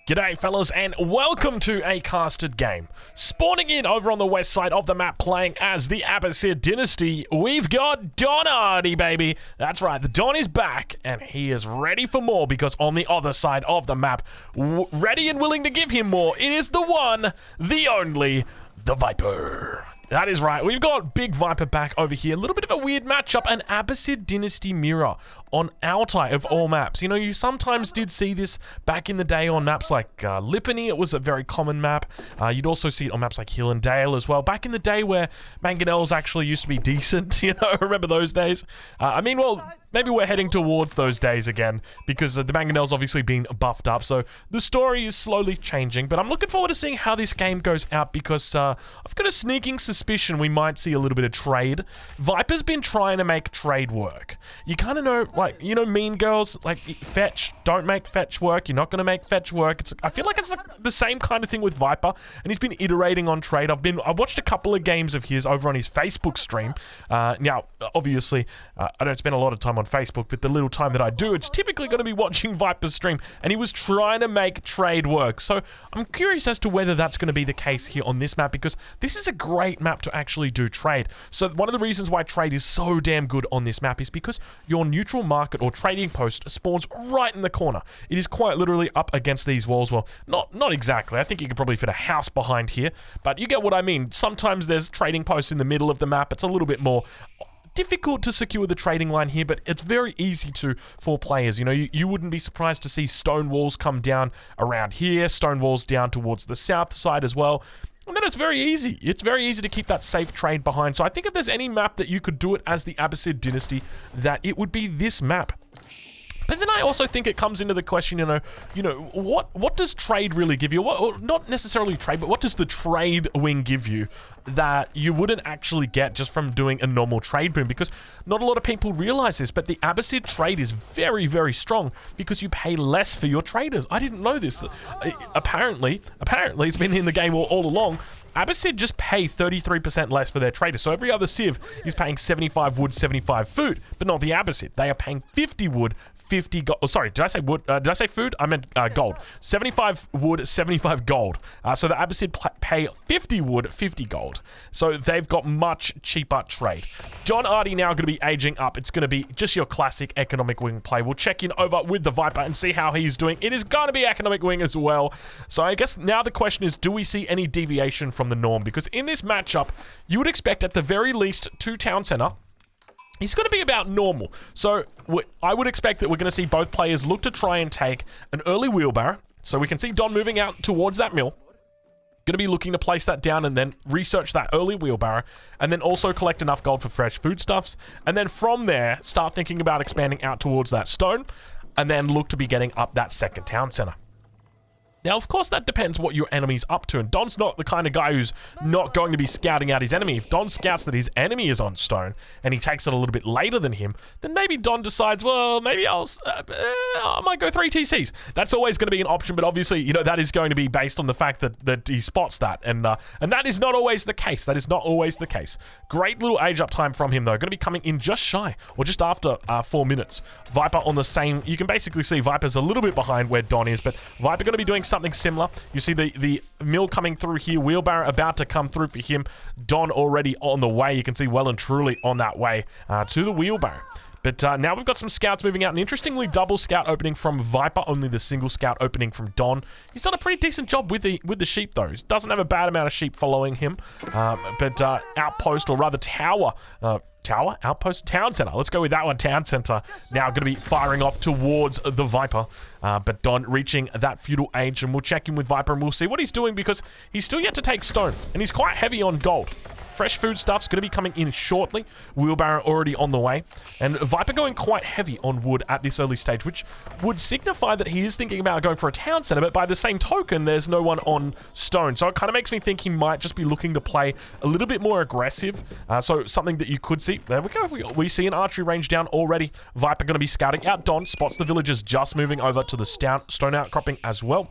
G'day fellas and welcome to a casted game. Spawning in over on the west side of the map playing as the Abbasid Dynasty, we've got Don Hardy, baby. That's right, the Don is back and he is ready for more because on the other side of the map, ready and willing to give him more, it is the one, the only, the Viper. That is right, we've got Big Viper back over here. A little bit of a weird matchup, an Abbasid Dynasty mirror on Altai of all maps. You know, you sometimes did see this back in the day on maps like Lipany. It was a very common map. You'd also see it on maps like Hill and Dale as well. Back in the day where mangonels actually used to be decent, you know, remember those days? Maybe we're heading towards those days again because the mangonels obviously been buffed up. So the story is slowly changing, but I'm looking forward to seeing how this game goes out because I've got a sneaking suspicion we might see a little bit of trade. Viper's been trying to make trade work. You kind of know, like, you know, Mean Girls, like fetch, don't make fetch work. You're not going to make fetch work. I feel like it's the same kind of thing with Viper, and he's been iterating on trade. I've watched a couple of games of his over on his Facebook stream. Now, obviously, I don't spend a lot of time on Facebook, but the little time that I do, it's typically going to be watching Viper's stream, and he was trying to make trade work. So I'm curious as to whether that's going to be the case here on this map, because this is a great map to actually do trade. So one of the reasons why trade is so damn good on this map is because your neutral market or trading post spawns right in the corner. It is quite literally up against these walls. Well, not exactly. I think you could probably fit a house behind here, but you get what I mean. Sometimes there's trading posts in the middle of the map. It's a little bit more difficult to secure the trading line here, but it's very easy for players. You know, you wouldn't be surprised to see stone walls come down around here, stone walls down towards the south side as well. And then it's very easy. It's very easy to keep that safe trade behind. So I think if there's any map that you could do it as the Abbasid Dynasty, that it would be this map. But then I also think it comes into the question, you know, what does trade really give you? Not necessarily trade, but what does the trade wing give you that you wouldn't actually get just from doing a normal trade boom? Because not a lot of people realize this, but the Abbasid trade is very, very strong because you pay less for your traders. I didn't know this. Apparently, it's been in the game all along. Abbasid just pay 33% less for their traders. So every other civ is paying 75 wood, 75 food, but not the Abbasid. They are paying 50 wood, 50 gold. Oh, sorry, did I say wood? Did I say food? I meant gold. 75 wood, 75 gold. So the Abbasid pay 50 wood, 50 gold. So they've got much cheaper trade. Don Hardy now going to be aging up. It's going to be just your classic economic wing play. We'll check in over with the Viper and see how he's doing. It is going to be economic wing as well. So I guess now the question is, do we see any deviation from the norm? Because in this matchup, you would expect at the very least 2 town center. He's going to be about normal. So I would expect that we're going to see both players look to try and take an early wheelbarrow. So we can see Don moving out towards that mill. Going to be looking to place that down and then research that early wheelbarrow, and then also collect enough gold for fresh foodstuffs. And then from there, start thinking about expanding out towards that stone, and then look to be getting up that second town center. Now, of course, that depends what your enemy's up to, and Don's not the kind of guy who's not going to be scouting out his enemy. If Don scouts that his enemy is on stone, and he takes it a little bit later than him, then maybe Don decides, well, maybe I might go 3 TCs. That's always going to be an option, but obviously, you know, that is going to be based on the fact that he spots that, and that is not always the case. That is not always the case. Great little age up time from him, though. Going to be coming in just shy, or just after 4 minutes. Viper on the same, you can basically see Viper's a little bit behind where Don is, but Viper going to be doing something similar. You see the mill coming through here, wheelbarrow about to come through for him. Don already on the way. You can see well and truly on that way to the wheelbarrow. But now we've got some scouts moving out. And interestingly, double scout opening from Viper, only the single scout opening from Don. He's done a pretty decent job with the sheep, though. He doesn't have a bad amount of sheep following him. But Outpost, or rather Tower, Outpost, Town Center. Let's go with that one, Town Center. Now going to be firing off towards the Viper. But Don reaching that feudal age, and we'll check in with Viper and we'll see what he's doing because he's still yet to take stone. And he's quite heavy on gold. Fresh food stuff's going to be coming in shortly. Wheelbarrow already on the way. And Viper going quite heavy on wood at this early stage, which would signify that he is thinking about going for a town center, but by the same token, there's no one on stone. So it kind of makes me think he might just be looking to play a little bit more aggressive. So something that you could see. There we go. We see an archery range down already. Viper going to be scouting out. Don spots the villagers just moving over to the stone outcropping as well.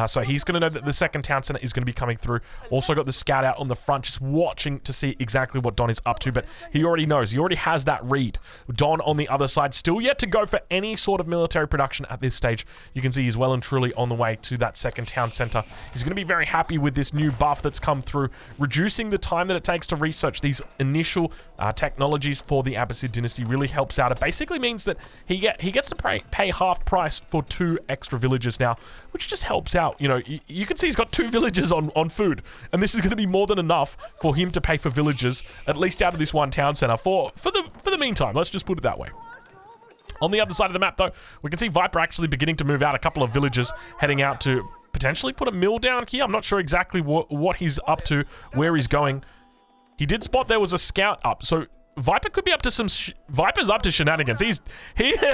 So he's going to know that the second town center is going to be coming through. Also got the scout out on the front, just watching to see exactly what Don is up to, but he already knows. He already has that read. Don on the other side, still yet to go for any sort of military production at this stage. You can see he's well and truly on the way to that second town center. He's going to be very happy with this new buff that's come through, reducing the time that it takes to research these initial technologies for the Abbasid dynasty. Really helps out. It basically means that he gets to pay half price for 2 extra villages now, which just helps out. You know, you can see he's got 2 villages on food, and this is going to be more than enough for him to pay for villages, at least out of this one town center for the meantime. Let's just put it that way. On the other side of the map, though, we can see Viper actually beginning to move out a couple of villages, heading out to potentially put a mill down here. I'm not sure exactly what he's up to, where he's going. He did spot there was a scout up, so Viper could be up to some... Viper's up to shenanigans.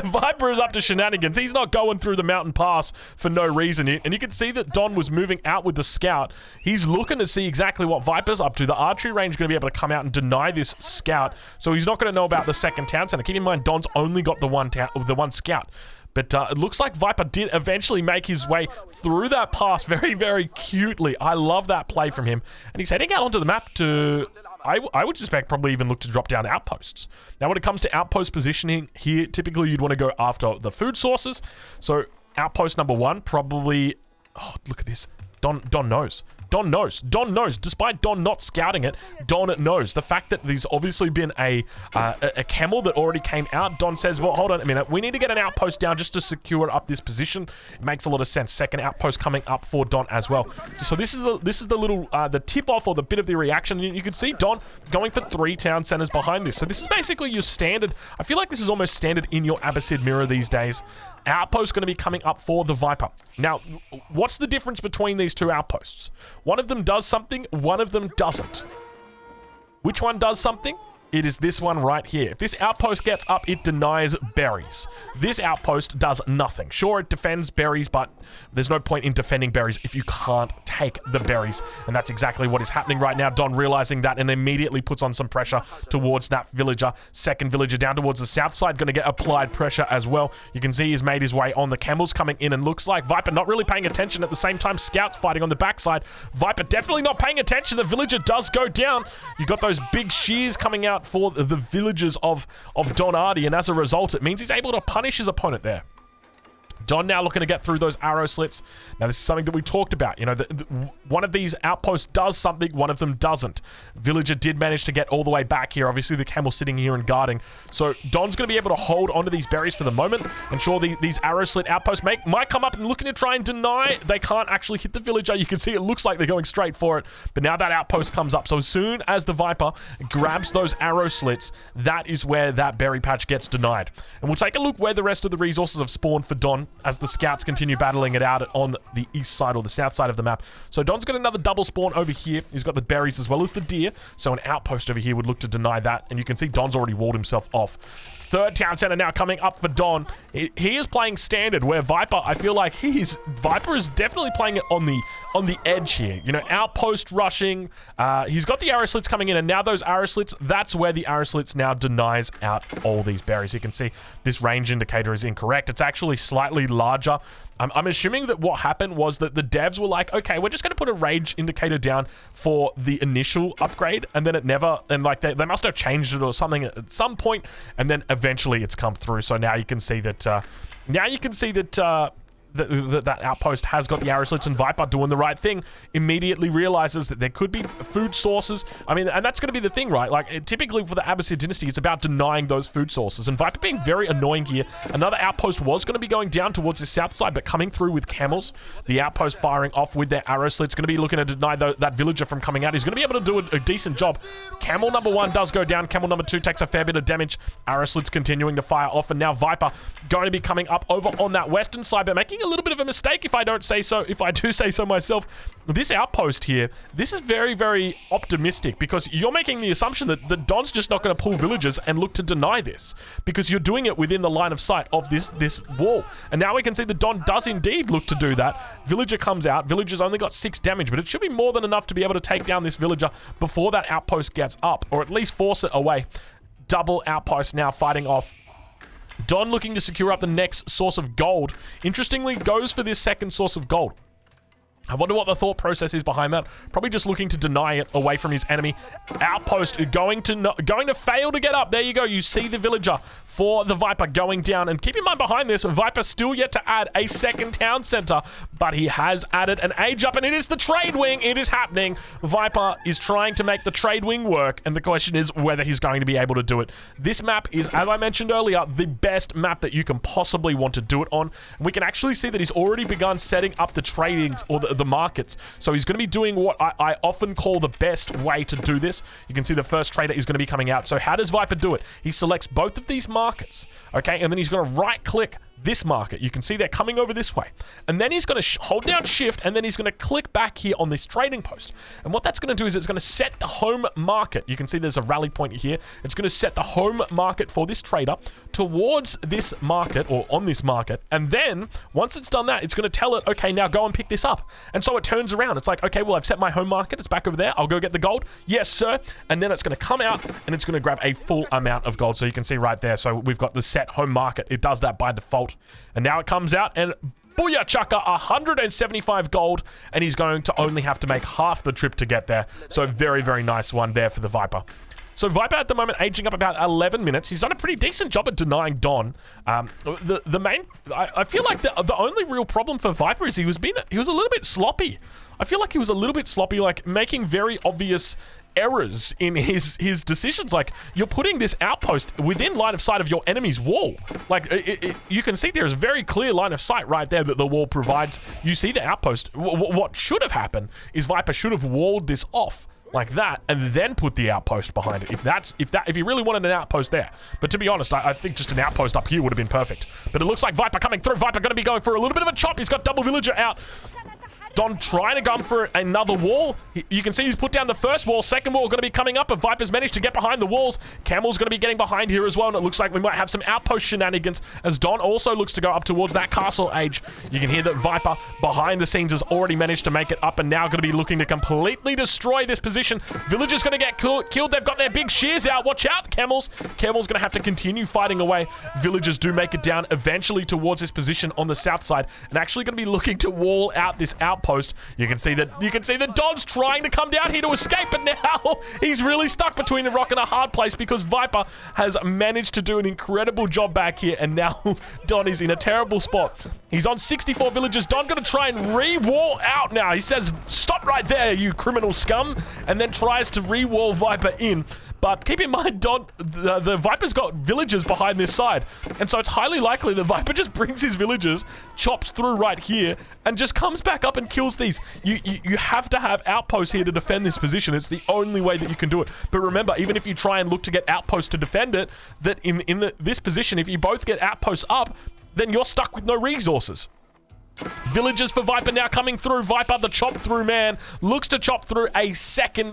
Viper is up to shenanigans. He's not going through the mountain pass for no reason. And you can see that Don was moving out with the scout. He's looking to see exactly what Viper's up to. The archery range is going to be able to come out and deny this scout, so he's not going to know about the second town center. Keep in mind, Don's only got the one scout. But it looks like Viper did eventually make his way through that pass very, very cutely. I love that play from him. And he's heading out onto the map to... I would suspect probably even look to drop down outposts. Now, when it comes to outpost positioning here, typically you'd want to go after the food sources. So outpost number 1 probably... Oh, look at this. Don knows. Don knows. Don knows. Despite Don not scouting it, Don knows. The fact that there's obviously been a camel that already came out, Don says, well, hold on a minute. We need to get an outpost down just to secure up this position. It makes a lot of sense. Second outpost coming up for Don as well. So this is the little, the tip-off or the bit of the reaction. You can see Don going for 3 town centers behind this. So this is basically your standard. I feel like this is almost standard in your Abbasid mirror these days. Outpost going to be coming up for the Viper. Now, what's the difference between these 2 outposts? One of them does something, one of them doesn't. Which one does something? It is this one right here. If this outpost gets up, it denies berries. This outpost does nothing. Sure, it defends berries, but there's no point in defending berries if you can't take the berries. And that's exactly what is happening right now. Don realizing that and immediately puts on some pressure towards that villager. Second villager down towards the south side, going to get applied pressure as well. You can see he's made his way on. The camels coming in, and looks like Viper not really paying attention. At the same time, scouts fighting on the backside. Viper definitely not paying attention. The villager does go down. You got those big shears coming out for the villagers of Donardi, and as a result, it means he's able to punish his opponent there. Don now looking to get through those arrow slits. Now, this is something that we talked about. You know, one of these outposts does something, one of them doesn't. Villager did manage to get all the way back here. Obviously, the camel sitting here and guarding. So, Don's going to be able to hold onto these berries for the moment. And sure, these arrow slit outposts might come up and looking to try and deny. They can't actually hit the villager. You can see it looks like they're going straight for it. But now that outpost comes up. So, as soon as the Viper grabs those arrow slits, that is where that berry patch gets denied. And we'll take a look where the rest of the resources have spawned for Don as the scouts continue battling it out on the east side or the south side of the map. So Don's got another double spawn over here. He's got the berries as well as the deer. So an outpost over here would look to deny that. And you can see Don's already walled himself off. Third town center now coming up for Don. He is playing standard, where Viper, I feel like Viper is definitely playing it on the edge here. You know, outpost rushing. He's got the arrow slits coming in, and now those arrow slits, that's where the arrow slits now denies out all these berries. You can see this range indicator is incorrect. It's actually slightly larger. I'm assuming that what happened was that the devs were like, okay, we're just going to put a range indicator down for the initial upgrade, and then it never, and like they must have changed it or something at some point, and then eventually it's come through. So now you can see that, that outpost has got the arrow slits, and Viper, doing the right thing, immediately realizes that there could be food sources. I mean, and that's going to be the thing, right? Like, typically for the Abbasid dynasty, it's about denying those food sources, and Viper being very annoying here. Another outpost was going to be going down towards the south side, but coming through with camels. The outpost firing off with their arrow slits, going to be looking to deny that villager from coming out. He's going to be able to do a decent job. Camel number 1 does go down. Camel number 2 takes a fair bit of damage. Arrow slits continuing to fire off, and now Viper going to be coming up over on that western side, but making a little bit of a mistake if I do say so myself. This outpost here, this is very, very optimistic, because you're making the assumption that Don's just not going to pull villagers and look to deny this, because you're doing it within the line of sight of this wall. And now we can see that Don does indeed look to do that. Villager comes out. Villager's only got 6 damage, but it should be more than enough to be able to take down this villager before that outpost gets up, or at least force it away. Double outpost now fighting off. Don looking to secure up the next source of gold. Interestingly, goes for this second source of gold. I wonder what the thought process is behind that. Probably just looking to deny it away from his enemy. Outpost going to fail to get up. There you go. You see the villager for the Viper going down. And keep in mind behind this, Viper still yet to add a second town center, but he has added an age up, and it is the trade wing. It is happening. Viper is trying to make the trade wing work, and the question is whether he's going to be able to do it. This map is, as I mentioned earlier, the best map that you can possibly want to do it on. And we can actually see that he's already begun setting up the tradings or the markets. So he's going to be doing what I often call the best way to do this. You can see the first trader is going to be coming out. So how does Viper do it? He selects both of these markets, okay? And then he's going to right-click this market. You can see they're coming over this way. And then he's going to hold down shift, and then he's going to click back here on this trading post. And what that's going to do is it's going to set the home market. You can see there's a rally point here. It's going to set the home market for this trader towards this market or on this market. And then once it's done that, it's going to tell it, okay, now go and pick this up. And so it turns around. It's like, okay, well, I've set my home market. It's back over there. I'll go get the gold. Yes, sir. And then it's going to come out and it's going to grab a full amount of gold. So you can see right there. So we've got the set home market. It does that by default. And now it comes out and booyah chaka, 175 gold, and he's going to only have to make half the trip to get there. So very, very nice one there for the Viper. So Viper at the moment aging up about 11 minutes. He's done a pretty decent job at denying Don. I feel like the only real problem for Viper is he was a little bit sloppy. I feel like he was a little bit sloppy, like making very obvious errors in his decisions. Like, you're putting this outpost within line of sight of your enemy's wall. Like, you can see there is a very clear line of sight right there that the wall provides. You see the outpost. What should have happened is Viper should have walled this off like that and then put the outpost behind it, if you really wanted an outpost there. But to be honest, I think just an outpost up here would have been perfect. But it looks like Viper coming through. Viper going to be going for a little bit of a chop. He's got double villager out. Don trying to go for another wall. You can see he's put down the first wall. Second wall going to be coming up, but Viper's managed to get behind the walls. Camel's going to be getting behind here as well, and it looks like we might have some outpost shenanigans as Don also looks to go up towards that castle age. You can hear that Viper behind the scenes has already managed to make it up and now going to be looking to completely destroy this position. Villagers going to get killed. They've got their big shears out. Watch out, Camels. Camel's going to have to continue fighting away. Villagers do make it down eventually towards this position on the south side and actually going to be looking to wall out this outpost. You can see that Don's trying to come down here to escape, but now he's really stuck between a rock and a hard place because Viper has managed to do an incredible job back here, and now Don is in a terrible spot. He's on 64 villagers. Don going to try and re-wall out now. He says, "Stop right there, you criminal scum," and then tries to re-wall Viper in. But keep in mind, Don, the Viper's got villagers behind this side. And so it's highly likely the Viper just brings his villagers, chops through right here, and just comes back up and kills these. You have to have outposts here to defend this position. It's the only way that you can do it. But remember, even if you try and look to get outposts to defend it, that in this position, if you both get outposts up, then you're stuck with no resources. Villagers for Viper now coming through. Viper, the chop through man, looks to chop through a second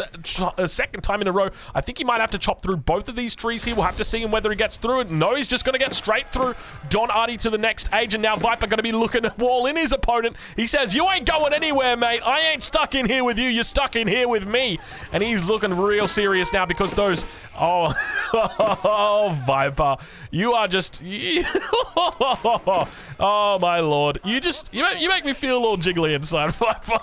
time in a row. I think he might have to chop through both of these trees here. We'll have to see him whether he gets through it. No, he's just going to get straight through. Don Artie to the next age, and now Viper going to be looking to wall in his opponent. He says, "You ain't going anywhere, mate. I ain't stuck in here with you. You're stuck in here with me." And he's looking real serious now because those... Oh, Viper. You are just... Oh, my lord. You make me feel a little jiggly inside, Viper.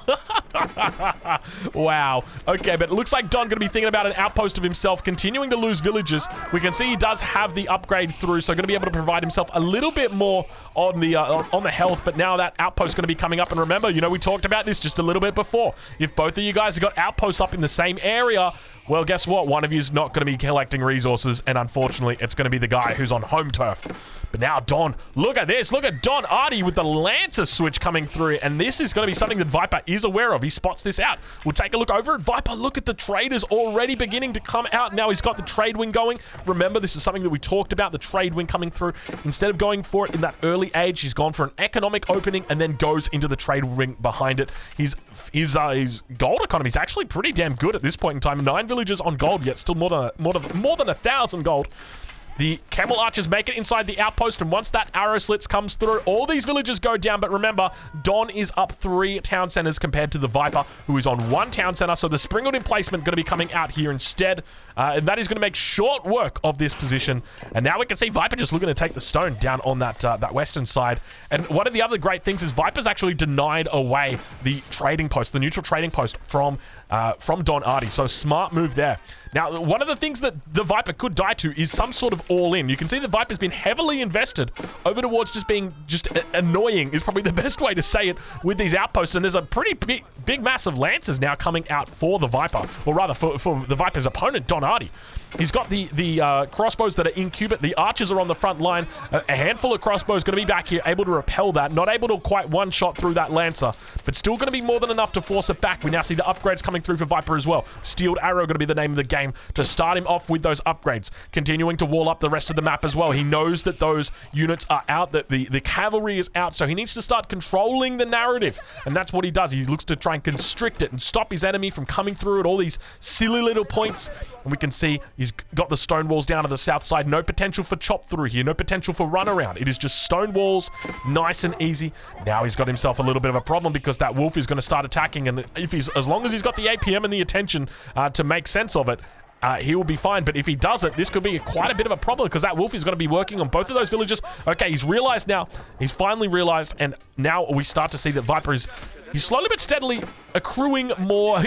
Wow. Okay, but it looks like Don going to be thinking about an outpost of himself, continuing to lose villagers. We can see he does have the upgrade through, so going to be able to provide himself a little bit more on the health, but now that outpost going to be coming up. And remember, we talked about this just a little bit before. If both of you guys have got outposts up in the same area, well, guess what? One of you is not going to be collecting resources, and unfortunately, it's going to be the guy who's on home turf. But now Don, look at this. Look at Don Artie with the Lancer switch coming through, and this is going to be something that Viper is aware of. He spots this out. We'll take a look over at Viper. Look at the traders already beginning to come out. Now he's got the trade wing going. Remember, this is something that we talked about, the trade wing coming through. Instead of going for it in that early age, he's gone for an economic opening and then goes into the trade wing behind it. His gold economy is actually pretty damn good at this point in time. 9 villagers on gold, yet still more than 1,000 gold. The Camel Archers make it inside the outpost, and once that arrow slits comes through, all these villagers go down. But remember, Don is up 3 town centers compared to the Viper, who is on 1 town center. So the Springald emplacement going to be coming out here instead, and that is going to make short work of this position. And now we can see Viper just looking to take the stone down on that western side. And one of the other great things is Viper's actually denied away the trading post, the neutral trading post from Don Artie. So smart move there. Now, one of the things that the Viper could die to is some sort of all-in. You can see the Viper's been heavily invested over towards just being annoying is probably the best way to say it with these outposts. And there's a pretty big massive Lancers now coming out for the Viper, or rather for the Viper's opponent, Don Artie. He's got the crossbows that are in cubit. The archers are on the front line. A handful of crossbows going to be back here, able to repel that. Not able to quite one-shot through that Lancer, but still going to be more than enough to force it back. We now see the upgrades coming through for Viper as well. Steeled Arrow going to be the name of the game to start him off with those upgrades. Continuing to wall up the rest of the map as well. He knows that those units are out, that the cavalry is out, so he needs to start controlling the narrative. And that's what he does. He looks to try and constrict it and stop his enemy from coming through at all these silly little points. And we can see he's got the stone walls down to the south side. No potential for chop through here. No potential for run around. It is just stone walls, nice and easy. Now he's got himself a little bit of a problem because that wolf is going to start attacking. And as long as he's got the APM and the attention to make sense of it, he will be fine. But if he doesn't, this could be quite a bit of a problem because that wolf is going to be working on both of those villages. Okay, he's realized now. He's finally realized, and now we start to see that Viper is he's slowly but steadily accruing more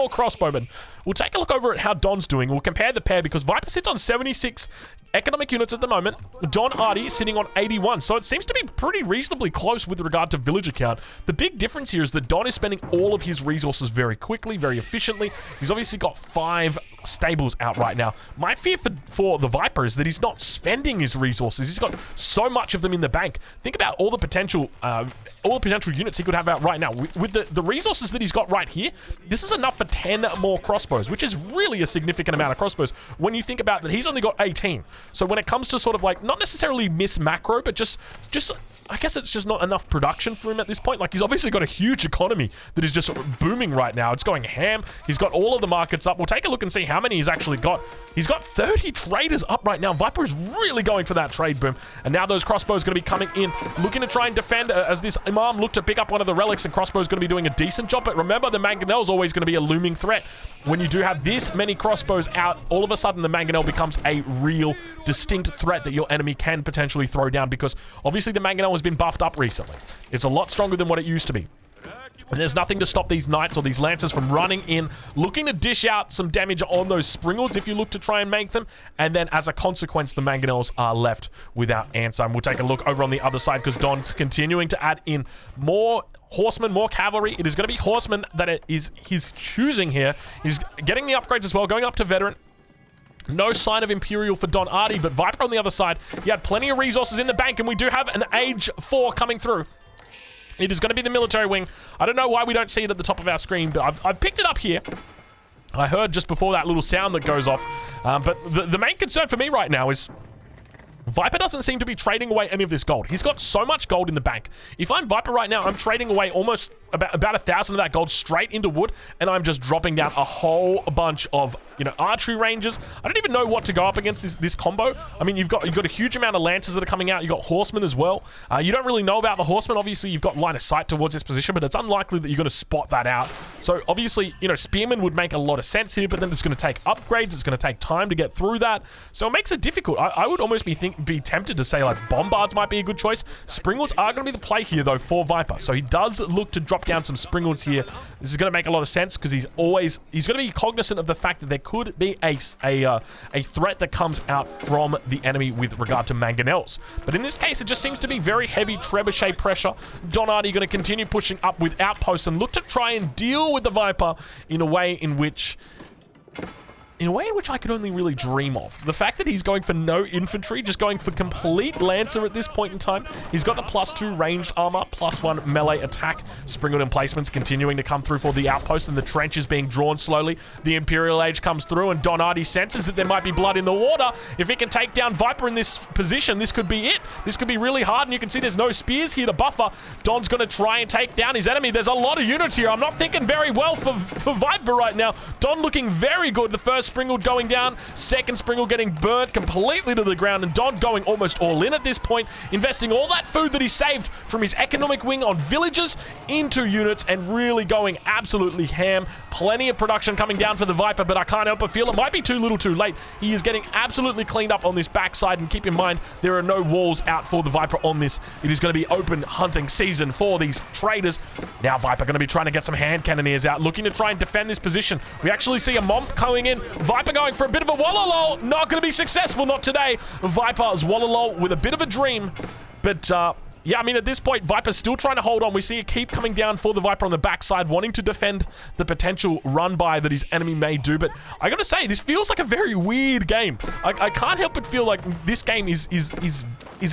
crossbowmen. We'll take a look over at how Don's doing. We'll compare the pair because Viper sits on 76 economic units at the moment. Don Artie sitting on 81. So it seems to be pretty reasonably close with regard to villager count. The big difference here is that Don is spending all of his resources very quickly, very efficiently. He's obviously got 5 stables out right now. My fear for the Viper is that he's not spending his resources. He's got so much of them in the bank. Think about all the potential units he could have out right now. With the resources that he's got right here, this is enough for 10 more crossbows, which is really a significant amount of crossbows when you think about that he's only got 18. So when it comes to sort of like, not necessarily miss macro, but just I guess it's just not enough production for him at this point. Like, he's obviously got a huge economy that is just booming right now. It's going ham. He's got all of the markets up. We'll take a look and see how many he's actually got. He's got 30 traders up right now. Viper is really going for that trade boom. And now those crossbows are going to be coming in, looking to try and defend as this Imam looked to pick up one of the relics, and crossbow's going to be doing a decent job. But remember, the Mangonel is always going to be a looming threat. When you do have this many crossbows out, all of a sudden the Mangonel becomes a real distinct threat that your enemy can potentially throw down, because obviously the Mangonel has been buffed up recently. It's a lot stronger than what it used to be. And there's nothing to stop these knights or these lancers from running in, looking to dish out some damage on those springalds if you look to try and make them. And then as a consequence, the Mangonels are left without answer. And we'll take a look over on the other side because Don's continuing to add in more horsemen, more cavalry. It is going to be horsemen that he's choosing here. He's getting the upgrades as well, going up to veteran. No sign of Imperial for Don Artie, but Viper on the other side, he had plenty of resources in the bank, and we do have an Age 4 coming through. It is going to be the military wing. I don't know why we don't see it at the top of our screen, but I've picked it up here. I heard just before that little sound that goes off. But the main concern for me right now is Viper doesn't seem to be trading away any of this gold. He's got so much gold in the bank. If I'm Viper right now, I'm trading away almost about 1,000 of that gold straight into wood, and I'm just dropping down a whole bunch of, archery ranges. I don't even know what to go up against this combo. I mean, you've got a huge amount of lancers that are coming out. You've got horsemen as well. You don't really know about the horsemen. Obviously, you've got line of sight towards this position, but it's unlikely that you're going to spot that out. So obviously, spearmen would make a lot of sense here, but then it's going to take upgrades. It's going to take time to get through that. So it makes it difficult. I would almost be tempted to say like bombards might be a good choice. Springalds are going to be the play here though for Viper. So he does look to drop down some springalds here. This is going to make a lot of sense because he's going to be cognizant of the fact that there could be a threat that comes out from the enemy with regard to Mangonels. But in this case, it just seems to be very heavy trebuchet pressure. Don Artie going to continue pushing up with Outposts and look to try and deal with the Viper in a way in which I could only really dream of. The fact that he's going for no infantry, just going for complete Lancer at this point in time. He's got the +2 ranged armor, +1 melee attack. Springald emplacements continuing to come through for the Outpost, and the trench is being drawn slowly. The Imperial Age comes through, and Don Artie senses that there might be blood in the water. If he can take down Viper in this position, this could be it. This could be really hard, and you can see there's no spears here to buffer. Don's going to try and take down his enemy. There's a lot of units here. I'm not thinking very well for Viper right now. Don looking very good. The first First Springle going down, second Springle getting burnt completely to the ground, and Don going almost all in at this point, investing all that food that he saved from his economic wing on villagers into units and really going absolutely ham. Plenty of production coming down for the Viper, but I can't help but feel it might be too little too late. He is getting absolutely cleaned up on this backside, and keep in mind, there are no walls out for the Viper on this. It is going to be open hunting season for these traders. Now Viper going to be trying to get some hand cannoneers out, looking to try and defend this position. We actually see a Momp coming in. Viper going for a bit of a Wallalol. Not going to be successful, not today. Viper's Wallalol with a bit of a dream, but yeah, I mean, at this point, Viper's still trying to hold on. We see a keep coming down for the Viper on the backside, wanting to defend the potential run-by that his enemy may do. But I gotta say, this feels like a very weird game. I can't help but feel like this game is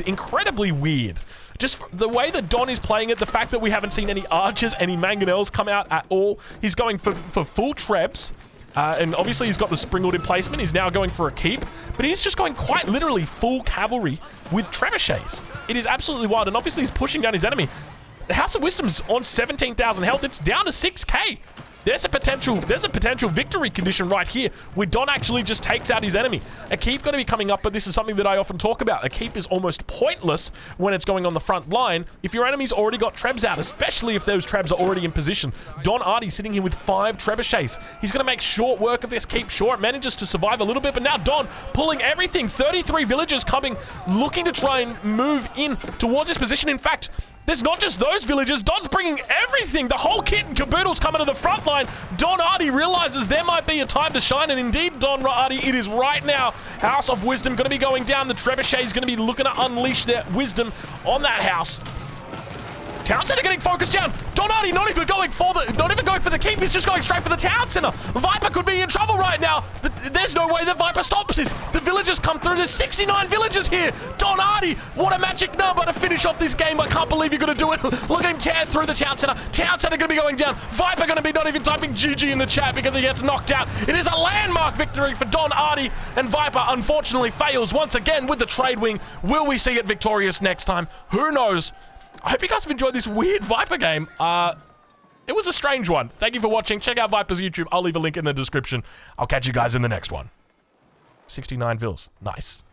incredibly weird. Just the way that Don is playing it, the fact that we haven't seen any archers, any mangonels come out at all. He's going for full trebs. And obviously he's got the springled emplacement. He's now going for a keep, but he's just going quite literally full cavalry with trebuchets. It is absolutely wild, and obviously he's pushing down his enemy. The House of Wisdom's on 17,000 health. It's down to 6k. There's a potential victory condition right here where Don actually just takes out his enemy. A keep going to be coming up, but this is something that I often talk about. A keep is almost pointless when it's going on the front line if your enemy's already got trebs out, especially if those trebs are already in position. Don Artie sitting here with 5 trebuchets. He's going to make short work of this keep. Sure, it manages to survive a little bit, but now Don pulling everything. 33 villagers coming, looking to try and move in towards this position. In fact, there's not just those villagers. Don's bringing everything. The whole kit and caboodle's coming to the front line. Don Artie realizes there might be a time to shine, and indeed, Don Artie, it is right now. House of Wisdom going to be going down. The trebuchets going to be looking to unleash their wisdom on that house. Town center getting focused down. Don Artie not even going for the keep. He's just going straight for the town center. Viper could be in trouble right now. There's no way that Viper stops this. The villagers come through. There's 69 villagers here. Don Artie, what a magic number to finish off this game. I can't believe you're going to do it. Look at him tear through the town center. Town center going to be going down. Viper going to be not even typing GG in the chat because he gets knocked out. It is a landmark victory for Don Artie, and Viper unfortunately fails once again with the trade wing. Will we see it victorious next time? Who knows? I hope you guys have enjoyed this weird Viper game. It was a strange one. Thank you for watching. Check out Viper's YouTube. I'll leave a link in the description. I'll catch you guys in the next one. 69 vills. Nice.